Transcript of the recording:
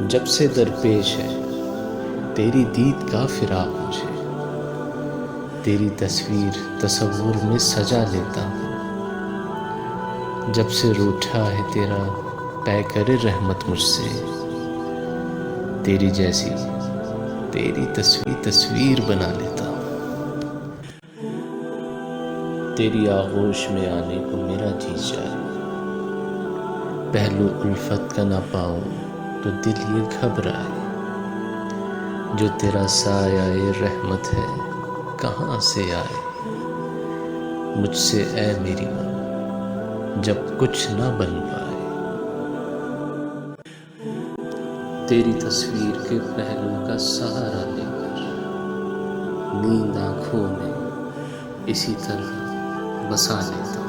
جب سے درپیش ہے تیری دید کا فراق مجھے، تیری تصویر تصور میں سجا لیتا ہوں، جب سے روٹھا ہے تیرا پیکر رحمت مجھ سے، تیری جیسی تیری تصویر بنا لیتا ہوں۔ تیری آغوش میں آنے کو میرا جی چاہے، پہلو الفت کا نہ پاؤں تو دل یہ گھبرائے، جو تیرا سایہ رحمت ہے کہاں سے آئے، مجھ سے اے میری ماں جب کچھ نہ بن پائے۔ تیری تصویر کے پہلو کا سہارا لے کر نیند آنکھوں میں اسی طرح بسا لیتا ہوں۔